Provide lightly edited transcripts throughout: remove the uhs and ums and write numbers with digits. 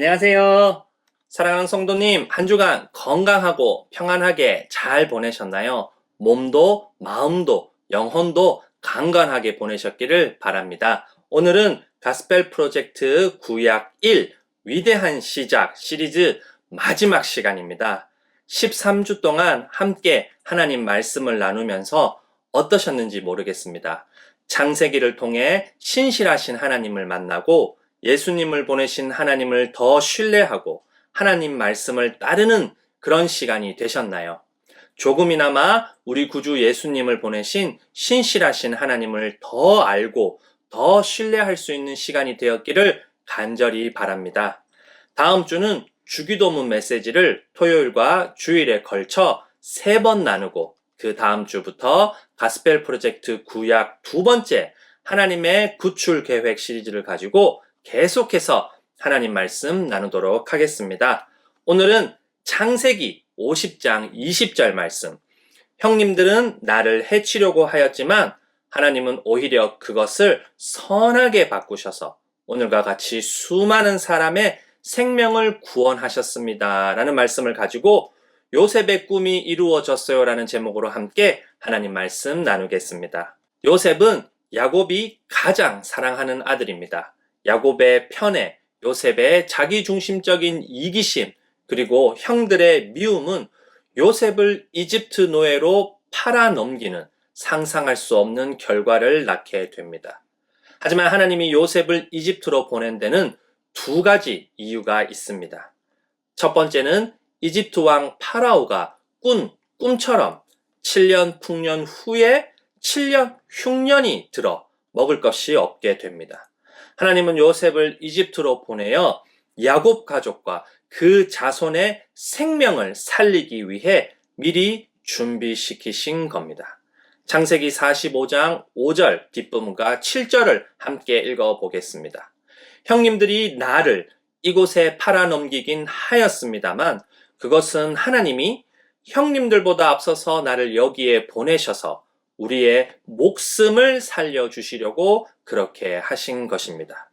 안녕하세요. 사랑하는 성도님, 한 주간 건강하고 평안하게 잘 보내셨나요? 몸도, 마음도, 영혼도 강건하게 보내셨기를 바랍니다. 오늘은 가스펠 프로젝트 구약 1 위대한 시작 시리즈 마지막 시간입니다. 13주 동안 함께 하나님 말씀을 나누면서 어떠셨는지 모르겠습니다. 창세기를 통해 신실하신 하나님을 만나고 예수님을 보내신 하나님을 더 신뢰하고 하나님 말씀을 따르는 그런 시간이 되셨나요? 조금이나마 우리 구주 예수님을 보내신 신실하신 하나님을 더 알고 더 신뢰할 수 있는 시간이 되었기를 간절히 바랍니다. 다음 주는 주기도문 메시지를 토요일과 주일에 걸쳐 3번 나누고 그 다음 주부터 가스펠 프로젝트 구약 2번째 하나님의 구출 계획 시리즈를 가지고 계속해서 하나님 말씀 나누도록 하겠습니다. 오늘은 창세기 50장 20절 말씀. 형님들은 나를 해치려고 하였지만 하나님은 오히려 그것을 선하게 바꾸셔서 오늘과 같이 수많은 사람의 생명을 구원하셨습니다. 라는 말씀을 가지고 요셉의 꿈이 이루어졌어요. 라는 제목으로 함께 하나님 말씀 나누겠습니다. 요셉은 야곱이 가장 사랑하는 아들입니다. 야곱의 편애, 요셉의 자기중심적인 이기심, 그리고 형들의 미움은 요셉을 이집트 노예로 팔아넘기는 상상할 수 없는 결과를 낳게 됩니다. 하지만 하나님이 요셉을 이집트로 보낸 데는 2가지 이유가 있습니다. 첫 번째는 이집트 왕 파라오가 꾼 꿈처럼 7년 풍년 후에 7년 흉년이 들어 먹을 것이 없게 됩니다. 하나님은 요셉을 이집트로 보내어 야곱 가족과 그 자손의 생명을 살리기 위해 미리 준비시키신 겁니다. 창세기 45장 5절 뒷부분과 7절을 함께 읽어보겠습니다. 형님들이 나를 이곳에 팔아넘기긴 하였습니다만 그것은 하나님이 형님들보다 앞서서 나를 여기에 보내셔서 우리의 목숨을 살려주시려고 그렇게 하신 것입니다.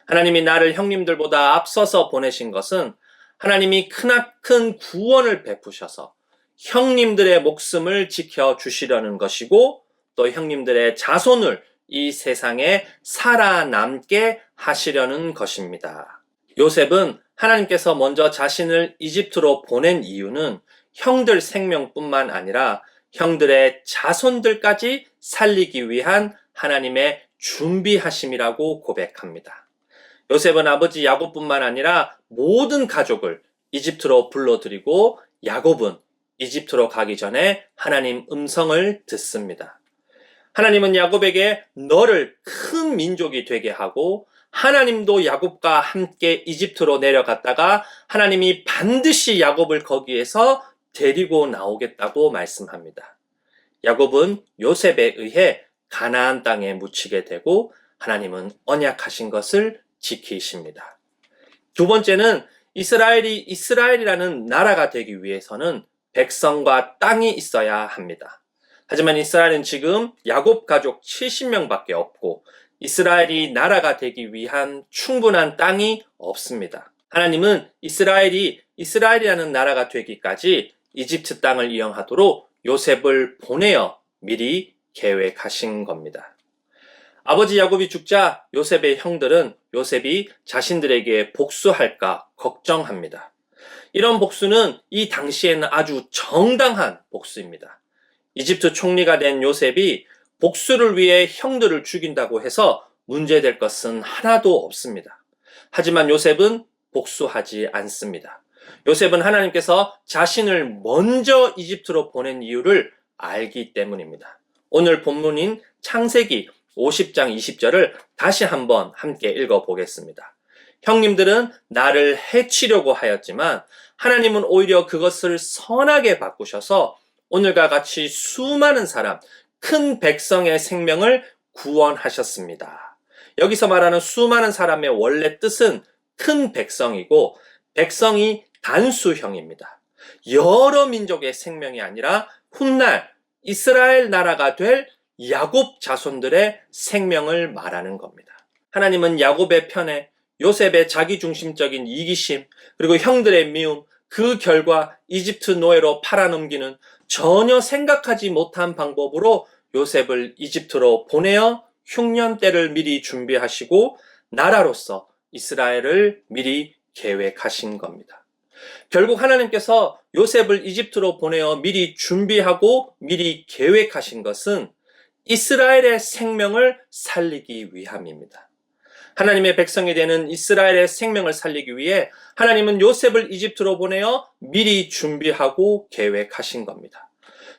하나님이 나를 형님들보다 앞서서 보내신 것은 하나님이 크나큰 구원을 베푸셔서 형님들의 목숨을 지켜주시려는 것이고 또 형님들의 자손을 이 세상에 살아남게 하시려는 것입니다. 요셉은 하나님께서 먼저 자신을 이집트로 보낸 이유는 형들 생명뿐만 아니라 형들의 자손들까지 살리기 위한 하나님의 준비하심이라고 고백합니다. 요셉은 아버지 야곱뿐만 아니라 모든 가족을 이집트로 불러들이고 야곱은 이집트로 가기 전에 하나님 음성을 듣습니다. 하나님은 야곱에게 너를 큰 민족이 되게 하고 하나님도 야곱과 함께 이집트로 내려갔다가 하나님이 반드시 야곱을 거기에서 데리고 나오겠다고 말씀합니다. 야곱은 요셉에 의해 가나안 땅에 묻히게 되고 하나님은 언약하신 것을 지키십니다. 두 번째는 이스라엘이라는 나라가 되기 위해서는 백성과 땅이 있어야 합니다. 하지만 이스라엘은 지금 야곱 가족 70명밖에 없고 이스라엘이 나라가 되기 위한 충분한 땅이 없습니다. 하나님은 이스라엘이라는 나라가 되기까지 이집트 땅을 이용하도록 요셉을 보내어 미리 계획하신 겁니다. 아버지 야곱이 죽자 요셉의 형들은 요셉이 자신들에게 복수할까 걱정합니다. 이런 복수는 이 당시에는 아주 정당한 복수입니다. 이집트 총리가 된 요셉이 복수를 위해 형들을 죽인다고 해서 문제될 것은 하나도 없습니다. 하지만 요셉은 복수하지 않습니다. 요셉은 하나님께서 자신을 먼저 이집트로 보낸 이유를 알기 때문입니다. 오늘 본문인 창세기 50장 20절을 다시 한번 함께 읽어보겠습니다. 형님들은 나를 해치려고 하였지만 하나님은 오히려 그것을 선하게 바꾸셔서 오늘과 같이 수많은 사람, 큰 백성의 생명을 구원하셨습니다. 여기서 말하는 수많은 사람의 원래 뜻은 큰 백성이고 백성이 단수형입니다. 여러 민족의 생명이 아니라 훗날 이스라엘 나라가 될 야곱 자손들의 생명을 말하는 겁니다. 하나님은 야곱의 편에 요셉의 자기중심적인 이기심, 그리고 형들의 미움, 그 결과 이집트 노예로 팔아넘기는 전혀 생각하지 못한 방법으로 요셉을 이집트로 보내어 흉년 때를 미리 준비하시고 나라로서 이스라엘을 미리 계획하신 겁니다. 결국 하나님께서 요셉을 이집트로 보내어 미리 준비하고 미리 계획하신 것은 이스라엘의 생명을 살리기 위함입니다. 하나님의 백성이 되는 이스라엘의 생명을 살리기 위해 하나님은 요셉을 이집트로 보내어 미리 준비하고 계획하신 겁니다.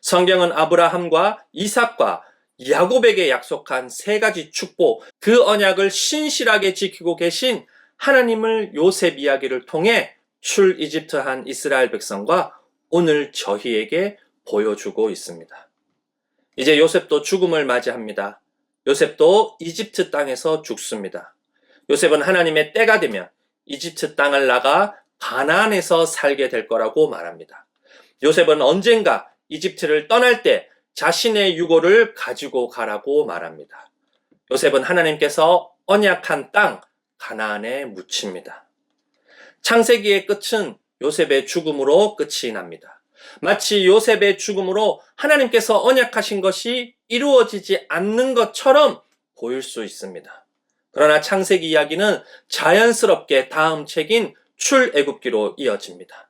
성경은 아브라함과 이삭과 야곱에게 약속한 세 가지 축복, 그 언약을 신실하게 지키고 계신 하나님을 요셉 이야기를 통해 출 이집트한 이스라엘 백성과 오늘 저희에게 보여주고 있습니다. 이제 요셉도 죽음을 맞이합니다. 요셉도 이집트 땅에서 죽습니다. 요셉은 하나님의 때가 되면 이집트 땅을 나가 가나안에서 살게 될 거라고 말합니다. 요셉은 언젠가 이집트를 떠날 때 자신의 유고를 가지고 가라고 말합니다. 요셉은 하나님께서 언약한 땅 가나안에 묻힙니다. 창세기의 끝은 요셉의 죽음으로 끝이 납니다. 마치 요셉의 죽음으로 하나님께서 언약하신 것이 이루어지지 않는 것처럼 보일 수 있습니다. 그러나 창세기 이야기는 자연스럽게 다음 책인 출애굽기로 이어집니다.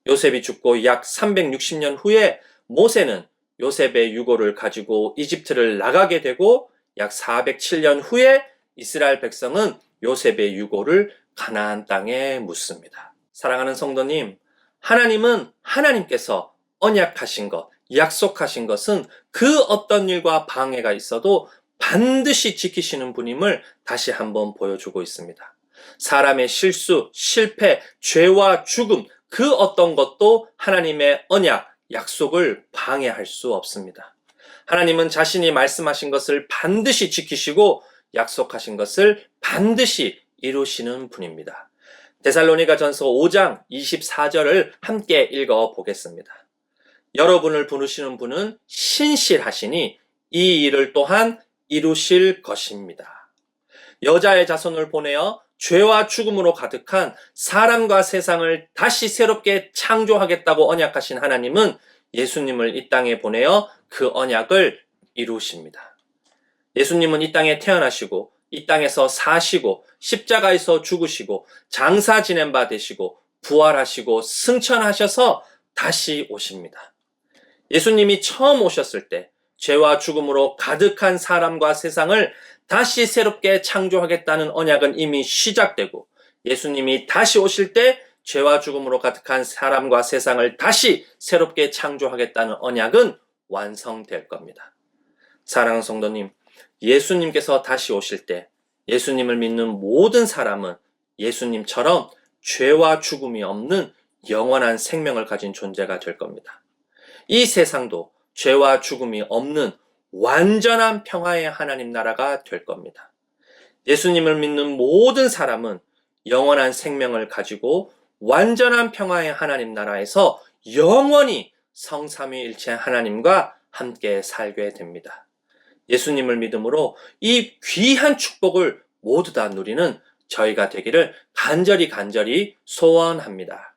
요셉이 죽고 약 360년 후에 모세는 요셉의 유고를 가지고 이집트를 나가게 되고 약 407년 후에 이스라엘 백성은 요셉의 유고를 가나안 땅에 묻습니다. 사랑하는 성도님, 하나님은 하나님께서 언약하신 것, 약속하신 것은 그 어떤 일과 방해가 있어도 반드시 지키시는 분임을 다시 한번 보여주고 있습니다. 사람의 실수, 실패, 죄와 죽음, 그 어떤 것도 하나님의 언약, 약속을 방해할 수 없습니다. 하나님은 자신이 말씀하신 것을 반드시 지키시고 약속하신 것을 반드시 이루시는 분입니다. 데살로니가전서 5장 24절을 함께 읽어 보겠습니다. 여러분을 부르시는 분은 신실하시니 이 일을 또한 이루실 것입니다. 여자의 자손을 보내어 죄와 죽음으로 가득한 사람과 세상을 다시 새롭게 창조하겠다고 언약하신 하나님은 예수님을 이 땅에 보내어 그 언약을 이루십니다. 예수님은 이 땅에 태어나시고 이 땅에서 사시고 십자가에서 죽으시고 장사 지낸 바 되시고 부활하시고 승천하셔서 다시 오십니다. 예수님이 처음 오셨을 때 죄와 죽음으로 가득한 사람과 세상을 다시 새롭게 창조하겠다는 언약은 이미 시작되고 예수님이 다시 오실 때 죄와 죽음으로 가득한 사람과 세상을 다시 새롭게 창조하겠다는 언약은 완성될 겁니다. 사랑하는 성도님, 예수님께서 다시 오실 때 예수님을 믿는 모든 사람은 예수님처럼 죄와 죽음이 없는 영원한 생명을 가진 존재가 될 겁니다. 이 세상도 죄와 죽음이 없는 완전한 평화의 하나님 나라가 될 겁니다. 예수님을 믿는 모든 사람은 영원한 생명을 가지고 완전한 평화의 하나님 나라에서 영원히 성삼위일체 하나님과 함께 살게 됩니다. 예수님을 믿음으로 이 귀한 축복을 모두 다 누리는 저희가 되기를 간절히 소원합니다.